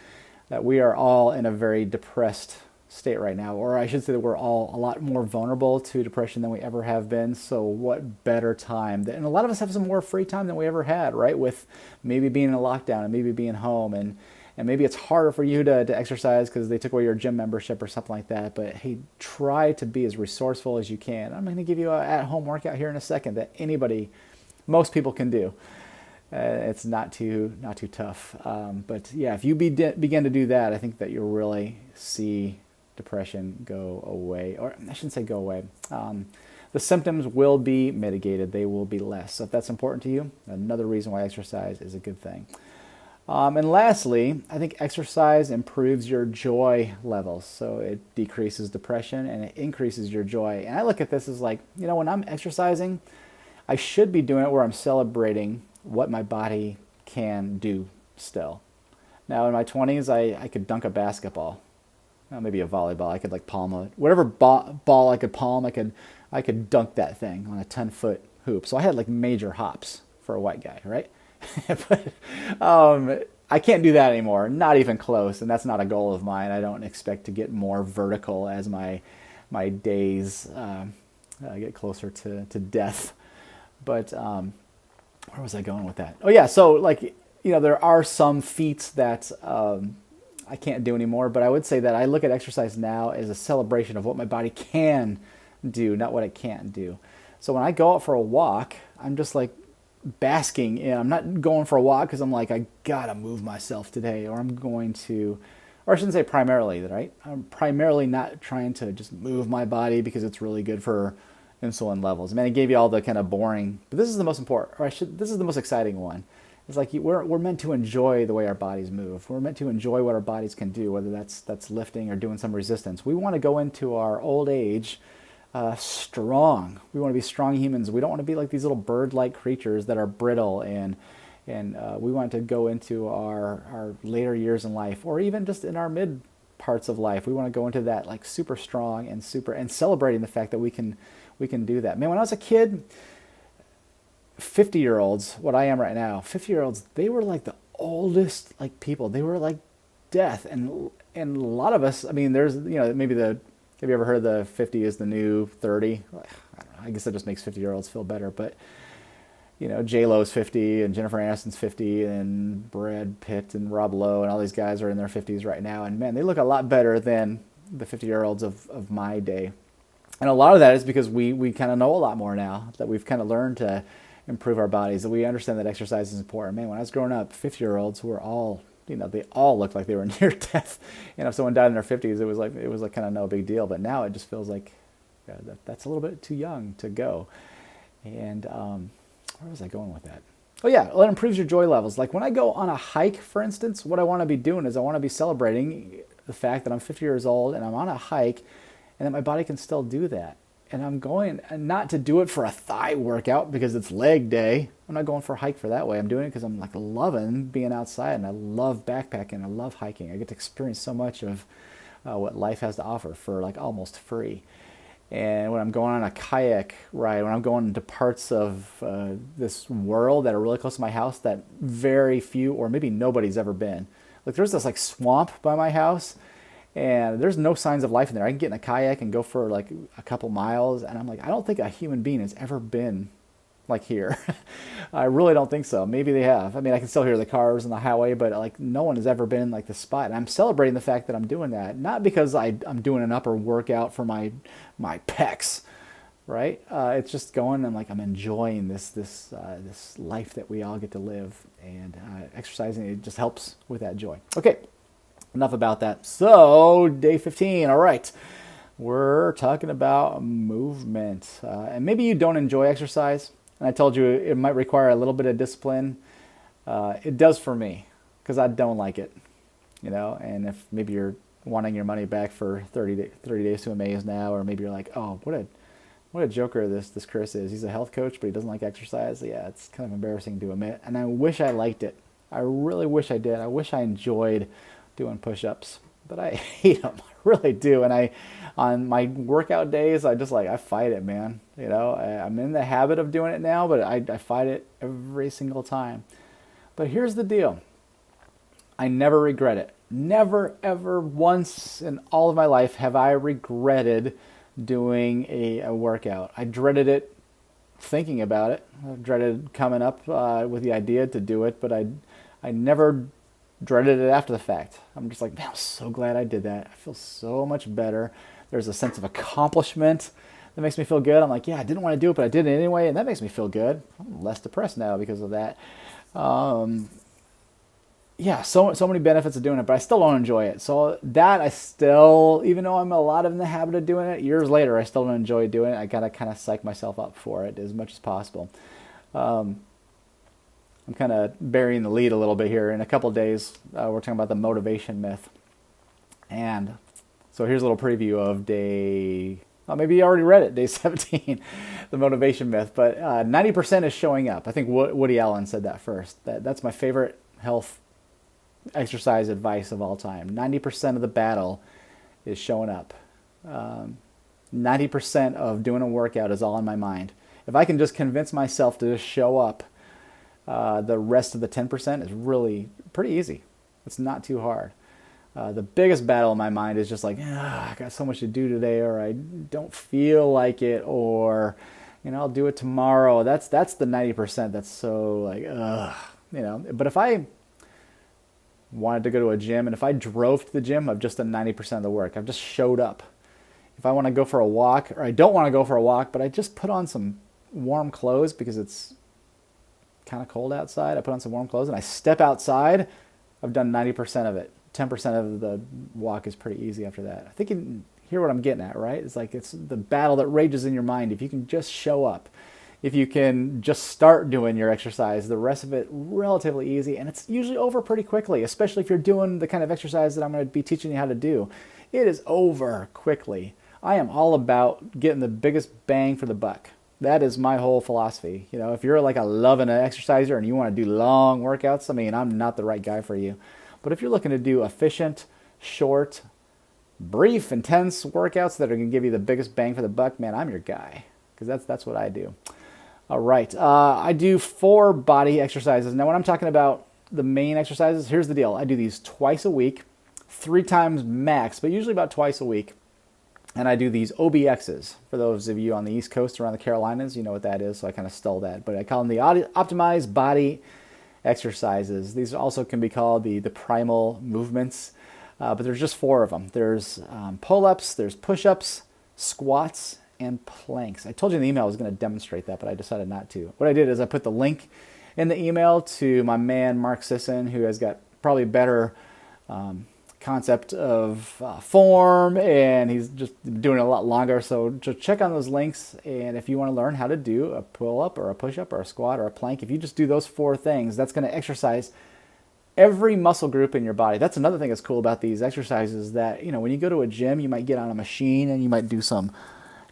that we are all in a very depressed state right now, or I should say that we're all a lot more vulnerable to depression than we ever have been. So what better time and a lot of us have some more free time than we ever had, right? With maybe being in a lockdown and maybe being home, and maybe it's harder for you to exercise because they took away your gym membership or something like that. But hey, try to be as resourceful as you can. I'm going to give you an at-home workout here in a second that most people can do. It's not too tough. But yeah, if you begin to do that, I think that you'll really see depression go away. Or I shouldn't say go away. The symptoms will be mitigated. They will be less. So if that's important to you, another reason why exercise is a good thing. And lastly, I think exercise improves your joy levels. So it decreases depression and it increases your joy. And I look at this as like, when I'm exercising, I should be doing it where I'm celebrating what my body can do still. Now in my 20s, I could dunk a basketball, maybe a volleyball. I could like palm it, whatever ball I could palm, I could dunk that thing on a 10-foot hoop. So I had like major hops for a white guy, right? But I can't do that anymore, not even close, and that's not a goal of mine. I don't expect to get more vertical as my days get closer to death. But where was I going with that? Oh yeah, so there are some feats that I can't do anymore, but I would say that I look at exercise now as a celebration of what my body can do, not what it can't do. So when I go out for a walk, I'm just like basking in. I'm not going for a walk because I'm like, I gotta move myself today, or I shouldn't say primarily, right? I'm primarily not trying to just move my body because it's really good for insulin levels. I gave you all the kind of boring, but this is the most important, this is the most exciting one. It's like we're meant to enjoy the way our bodies move. We're meant to enjoy what our bodies can do, whether that's lifting or doing some resistance. We want to go into our old age strong. We want to be strong humans. We don't want to be like these little bird-like creatures that are brittle, and we want to go into our later years in life, or even just in our mid parts of life. We want to go into that like super strong and celebrating the fact that we can do that. Man, when I was a kid, 50-year-olds, what I am right now, 50-year-olds, they were like the oldest like people. They were like death, and a lot of us. There's maybe have you ever heard the 50 is the new 30? I don't know. I guess that just makes 50-year-olds feel better. But J-Lo's 50 and Jennifer Aniston's 50 and Brad Pitt and Rob Lowe and all these guys are in their 50s right now, and man, they look a lot better than the 50-year-olds of my day. And a lot of that is because we kind of know a lot more now, that we've kind of learned to improve our bodies, that we understand that exercise is important. Man, when I was growing up, 50-year-olds were all, they all looked like they were near death. If someone died in their 50s, it was like kind of no big deal. But now it just feels like that's a little bit too young to go. And where was I going with that? Oh yeah, well, it improves your joy levels. Like when I go on a hike, for instance, what I want to be doing is I want to be celebrating the fact that I'm 50 years old and I'm on a hike, and that my body can still do that. And I'm going, and not to do it for a thigh workout because it's leg day. I'm not going for a hike for that way. I'm doing it because I'm like loving being outside, and I love backpacking. I love hiking. I get to experience so much of what life has to offer for like almost free. And when I'm going on a kayak ride, when I'm going into parts of this world that are really close to my house that very few or maybe nobody's ever been. Like there's this like swamp by my house, and there's no signs of life in there. I can get in a kayak and go for like a couple miles, and I'm like, I don't think a human being has ever been like here. I really don't think so. Maybe they have. I can still hear the cars on the highway, but like no one has ever been in like the spot. And I'm celebrating the fact that I'm doing that, not because I'm doing an upper workout for my pecs, right? It's just going and like I'm enjoying this life that we all get to live, and exercising, it just helps with that joy. Okay, enough about that. So day 15. All right, we're talking about movement, and maybe you don't enjoy exercise. And I told you it might require a little bit of discipline. It does for me because I don't like it, And if maybe you're wanting your money back for 30 days to amaze now, or maybe you're like, oh, what a joker this Chris is. He's a health coach, but he doesn't like exercise. Yeah, it's kind of embarrassing to admit. And I wish I liked it. I really wish I did. I wish I enjoyed doing push-ups, but I hate them. I really do. And on my workout days, I fight it, man. I'm in the habit of doing it now, but I fight it every single time. But here's the deal. I never regret it. Never, ever once in all of my life have I regretted doing a workout. I dreaded it thinking about it. I dreaded coming up with the idea to do it, but I never dreaded it after the fact. I'm just like, man, I'm so glad I did that. I feel so much better. There's a sense of accomplishment that makes me feel good. I'm like, yeah, I didn't want to do it, but I did it anyway, and that makes me feel good. I'm less depressed now because of that. Yeah, so many benefits of doing it, but I still don't enjoy it. So that I still, even though I'm a lot in the habit of doing it, years later, I still don't enjoy doing it. I gotta kind of psych myself up for it as much as possible. I'm kind of burying the lead a little bit here. In a couple of days, we're talking about the motivation myth. And so here's a little preview of day, maybe you already read it, day 17, the motivation myth. But 90% is showing up. I think Woody Allen said that first. That's my favorite health exercise advice of all time. 90% of the battle is showing up. 90% of doing a workout is all in my mind. If I can just convince myself to just show up, the rest of the 10% is really pretty easy. It's not too hard. The biggest battle in my mind is just like, I got so much to do today, or I don't feel like it, or I'll do it tomorrow. That's the 90% that's so like, But if I wanted to go to a gym, and if I drove to the gym, I've just done 90% of the work. I've just showed up. If I want to go for a walk, or I don't want to go for a walk, but I just put on some warm clothes because it's kind of cold outside, I put on some warm clothes and I step outside, I've done 90% of it. 10% of the walk is pretty easy after that. I think you hear what I'm getting at, right? It's like it's the battle that rages in your mind. If you can just show up, if you can just start doing your exercise, the rest of it relatively easy, and it's usually over pretty quickly, especially if you're doing the kind of exercise that I'm going to be teaching you how to do. It is over quickly. I am all about getting the biggest bang for the buck. That is my whole philosophy. If you're like a loving exerciser and you want to do long workouts, I'm not the right guy for you. But if you're looking to do efficient, short, brief, intense workouts that are going to give you the biggest bang for the buck, man, I'm your guy, because that's what I do. All right. I do 4 body exercises. Now, when I'm talking about the main exercises, here's the deal. I do these twice a week, 3 times max, but usually about twice a week. And I do these OBXs. For those of you on the East Coast, around the Carolinas, you know what that is, so I kind of stole that. But I call them the optimized body exercises. These also can be called the primal movements, but there's just 4 of them. There's pull-ups, there's push-ups, squats, and planks. I told you in the email I was going to demonstrate that, but I decided not to. What I did is I put the link in the email to my man Mark Sisson, who has got probably better concept of form, and he's just doing it a lot longer. So just check on those links, and if you want to learn how to do a pull-up or a push-up or a squat or a plank, if you just do those 4 things, that's going to exercise every muscle group in your body. That's another thing that's cool about these exercises, that when you go to a gym, you might get on a machine and you might do some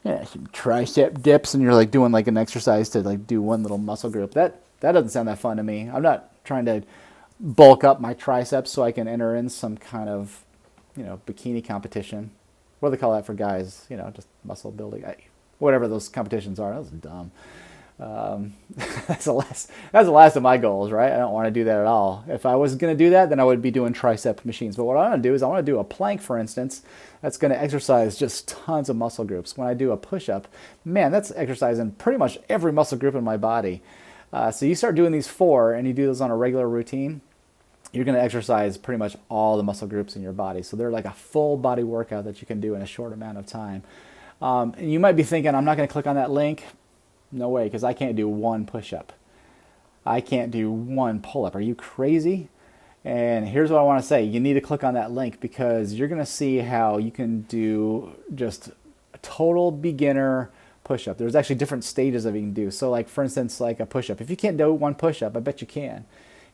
tricep dips, and you're like doing like an exercise to like do one little muscle group. That doesn't sound that fun to me. I'm not trying to bulk up my triceps so I can enter in some kind of bikini competition. What do they call that for guys? Just muscle building. Whatever those competitions are. That's dumb. That's the last of my goals, right? I don't want to do that at all. If I was going to do that, then I would be doing tricep machines. But what I want to do is I want to do a plank, for instance. That's going to exercise just tons of muscle groups. When I do a push-up, man, that's exercising pretty much every muscle group in my body. So you start doing these 4 and you do those on a regular routine, you're going to exercise pretty much all the muscle groups in your body. So they're like a full body workout that you can do in a short amount of time. And you might be thinking, I'm not going to click on that link. No way, because I can't do one push-up. I can't do one pull-up. Are you crazy? And here's what I want to say. You need to click on that link because you're going to see how you can do just a total beginner push-up. There's actually different stages of you can do. So like, for instance, like a push-up. If you can't do one push-up, I bet you can.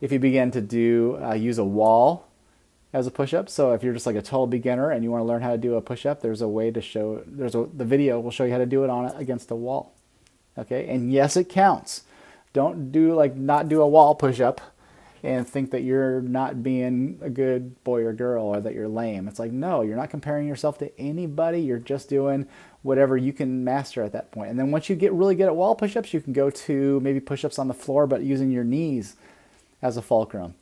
If you begin to do use a wall as a push-up. So if you're just like a total beginner and you want to learn how to do a push-up, there's a way to show, the video will show you how to do it on against a wall. Okay, and yes, it counts. Don't do not do a wall push-up and think that you're not being a good boy or girl or that you're lame. It's like, no, you're not comparing yourself to anybody. You're just doing whatever you can master at that point. And then once you get really good at wall push-ups, you can go to maybe push-ups on the floor, but using your knees as a fulcrum.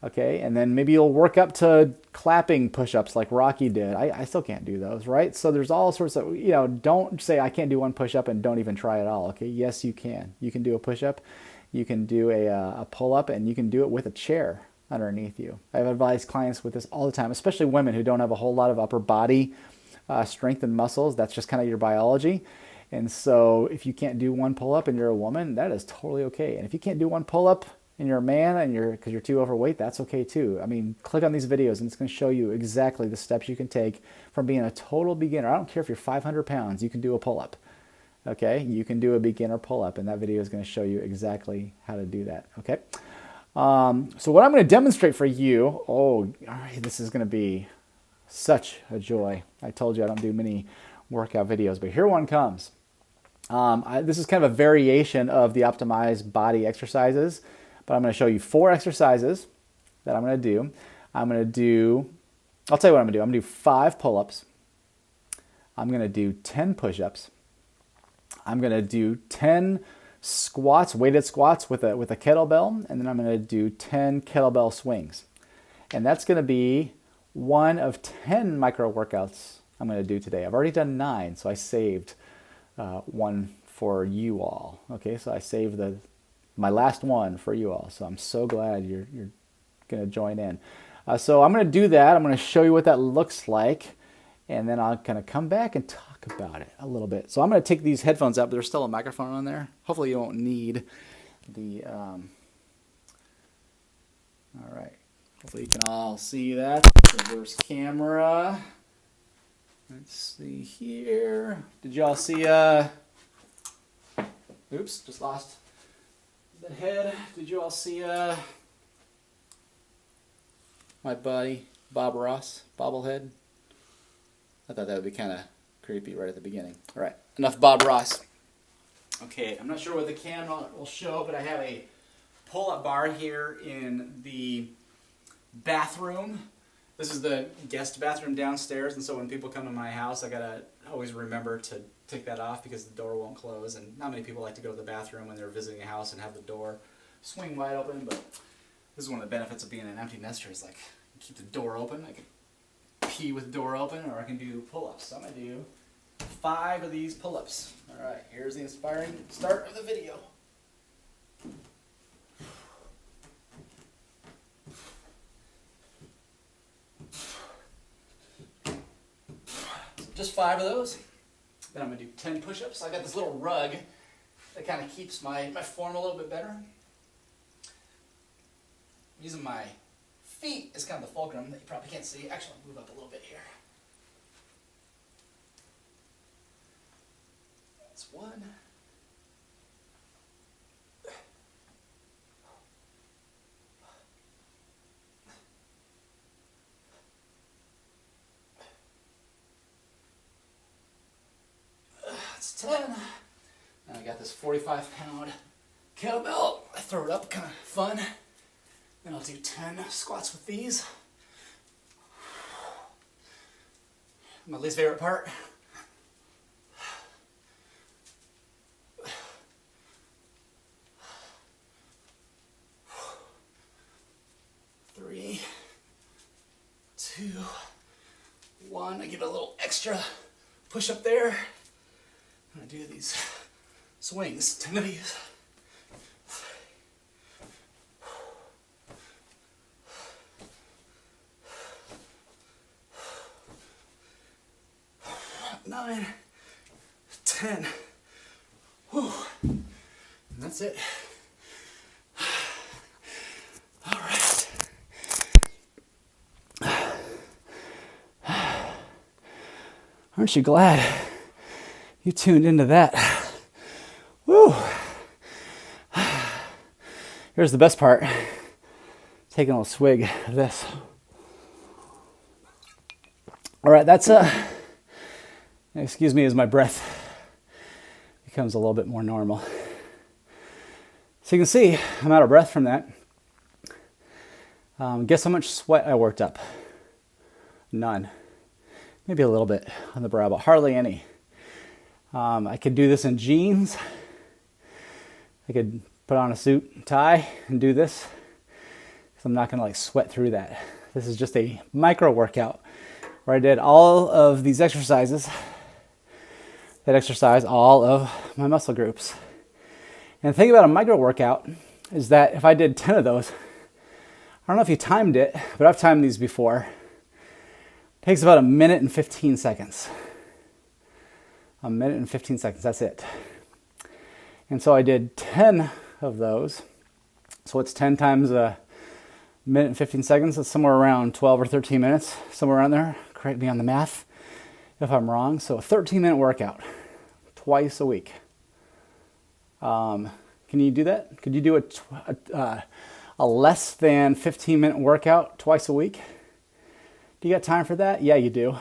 Okay, and then maybe you'll work up to clapping push-ups like Rocky did. I still can't do those, right? So there's all sorts of, don't say I can't do one push-up and don't even try at all. Okay, yes, you can. You can do a push-up. You can do a pull-up, and you can do it with a chair underneath you. I've advised clients with this all the time, especially women who don't have a whole lot of upper body strength and muscles. That's just kind of your biology. And so if you can't do one pull-up and you're a woman, that is totally okay. And if you can't do one pull-up and you're a man and because you're too overweight, that's okay too. I mean, click on these videos and it's going to show you exactly the steps you can take from being a total beginner. I don't care if you're 500 pounds, you can do a pull-up. Okay, you can do a beginner pull-up, and that video is going to show you exactly how to do that. Okay, so what I'm going to demonstrate for you, all right, this is going to be such a joy. I told you I don't do many workout videos, but here one comes. This is kind of a variation of the optimized body exercises, but I'm going to show you 4 exercises that I'm going to do. I'll tell you what I'm going to do. I'm going to do 5 pull-ups. I'm going to do 10 push-ups. I'm going to do 10 squats, weighted squats with a kettlebell, and then I'm going to do 10 kettlebell swings. And that's going to be one of 10 micro workouts I'm going to do today. I've already done 9, so I saved one for you all. Okay, so I saved my last one for you all. So I'm so glad you're going to join in. So I'm going to do that. I'm going to show you what that looks like, and then I'll kind of come back and talk about it a little bit. So I'm going to take these headphones out, but there's still a microphone on there. Hopefully you won't need the, all right. Hopefully you can all see that. Reverse camera. Let's see here. Did you all see, oops, just lost the head. Did you all see, my buddy, Bob Ross, bobblehead? I thought that would be kind of creepy right at the beginning. All right, enough Bob Ross. Okay, I'm not sure what the camera will show, but I have a pull-up bar here in the bathroom. This is the guest bathroom downstairs, and so when people come to my house, I gotta always remember to take that off because the door won't close, and not many people like to go to the bathroom when they're visiting a house and have the door swing wide open, but this is one of the benefits of being an empty nester is like, keep the door open. I can pee with the door open, or I can do pull-ups. So I'm going to do 5 of these pull-ups. All right, here's the inspiring start of the video. So just 5 of those. Then I'm going to do 10 push-ups. I got this little rug that kind of keeps my form a little bit better. Using my feet is kind of the fulcrum that you probably can't see. Actually, I'll move up a little bit here. That's 1. That's 10. Now I got this 45-pound kettlebell. I throw it up, kind of fun. Then I'll do 10 squats with these. My least favorite part. Three, 2, 1. I give it a little extra push up there. And I do these swings, 10 of these. 9, 10. Whew. And that's it. All right. Aren't you glad you tuned into that? Woo. Here's the best part. Taking a little swig of this. All right, that's excuse me as my breath becomes a little bit more normal. So you can see I'm out of breath from that. Guess how much sweat I worked up? None. Maybe a little bit on the brow, but hardly any. I could do this in jeans. I could put on a suit and tie and do this. So I'm not going to like sweat through that. This is just a micro workout where I did all of these exercises that exercise all of my muscle groups. And the thing about a micro workout is that if I did 10 of those, I don't know if you timed it, but I've timed these before. It takes about 1 minute and 15 seconds. 1 minute and 15 seconds, that's it. And so I did 10 of those. So it's 10 times 1 minute and 15 seconds. It's somewhere around 12 or 13 minutes, somewhere around there. Correct me on the math if I'm wrong. So a 13-minute workout twice a week. Can you do that? Could you do a less than 15-minute workout twice a week? Do you got time for that? Yeah, you do.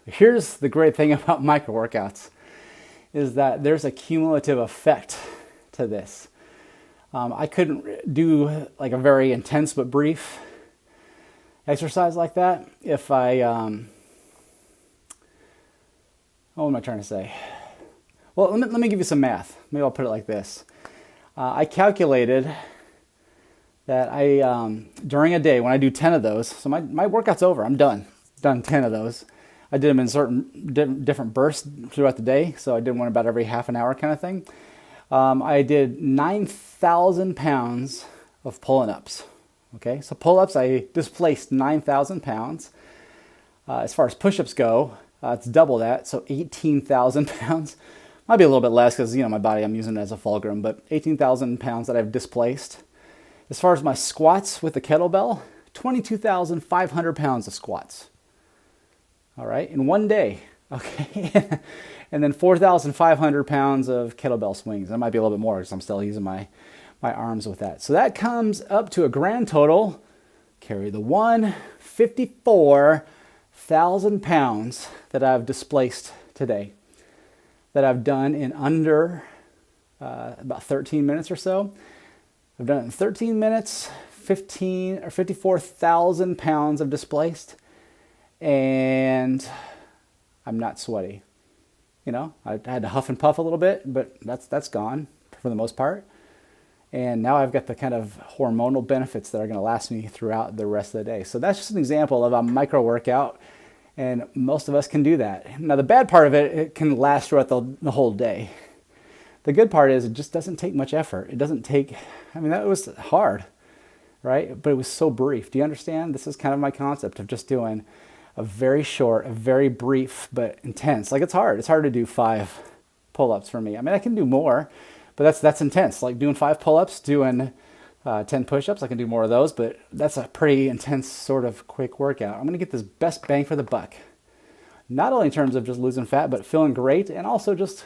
Here's the great thing about micro workouts is that there's a cumulative effect to this. I couldn't do like a very intense but brief exercise like that if I, what am I trying to say? Well, let me give you some math. Maybe I'll put it like this. I calculated that during a day, when I do 10 of those, so my workout's over, I'm done 10 of those. I did them in certain different bursts throughout the day, so I did one about every half an hour kind of thing. I did 9,000 pounds of pulling ups. Okay, so pull-ups, I displaced 9,000 pounds. As far as push-ups go, it's double that, so 18,000 pounds. Might be a little bit less because, my body, I'm using it as a fulcrum, but 18,000 pounds that I've displaced. As far as my squats with the kettlebell, 22,500 pounds of squats. All right, in one day, okay? And then 4,500 pounds of kettlebell swings. That might be a little bit more because I'm still using my arms with that. So that comes up to a grand total, carry the 54,000 pounds that I've displaced today, that I've done in under about 13 minutes or so. I've done it in 13 minutes, 54,000 pounds of displaced, and I'm not sweaty. I had to huff and puff a little bit, but that's gone for the most part. And now I've got the kind of hormonal benefits that are going to last me throughout the rest of the day. So that's just an example of a micro workout, and most of us can do that. Now the bad part of it can last throughout the whole day. The good part is it just doesn't take much effort. It doesn't take, that was hard, right? But it was so brief. Do you understand? This is kind of my concept of just doing a very short, a very brief, but intense. Like it's hard. It's hard to do 5 pull-ups for me. I can do more, but that's intense. Like doing 5 pull-ups, doing 10 push-ups. I can do more of those, but that's a pretty intense sort of quick workout. I'm going to get this best bang for the buck. Not only in terms of just losing fat, but feeling great, and also just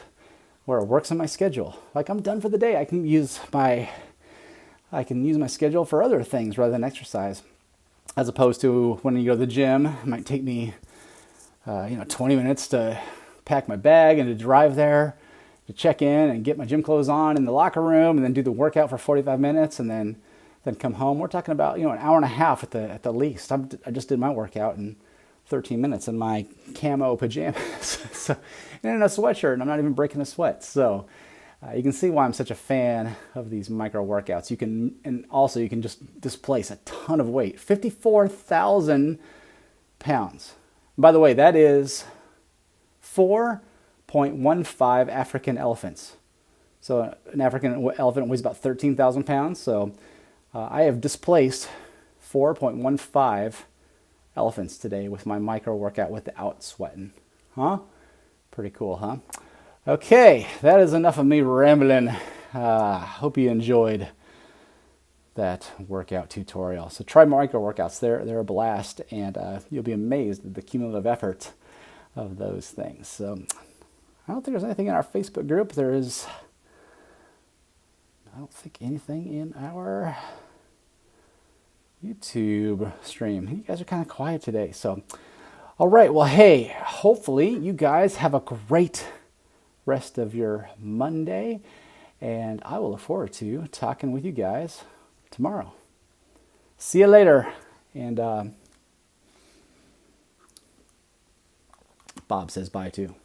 where it works on my schedule. Like I'm done for the day. I can use my schedule for other things rather than exercise. As opposed to when you go to the gym, it might take me 20 minutes to pack my bag and to drive there, to check in and get my gym clothes on in the locker room, and then do the workout for 45 minutes, and then come home. We're talking about an hour and a half at the least. I just did my workout in 13 minutes in my camo pajamas, so, and in a sweatshirt, and I'm not even breaking a sweat. So you can see why I'm such a fan of these micro workouts. You can just displace a ton of weight, 54,000 pounds. By the way, that is 4.15 African elephants. So an African elephant weighs about 13,000 pounds. So I have displaced 4.15 elephants today with my micro workout without sweating. Huh? Pretty cool, huh? Okay, that is enough of me rambling. Hope you enjoyed that workout tutorial. So try micro workouts. They're a blast, and you'll be amazed at the cumulative effort of those things. So I don't think there's anything in our Facebook group. I don't think anything in our YouTube stream. You guys are kind of quiet today. So, all right. Well, hey, hopefully you guys have a great rest of your Monday, and I will look forward to talking with you guys tomorrow. See you later. And Bob says bye too.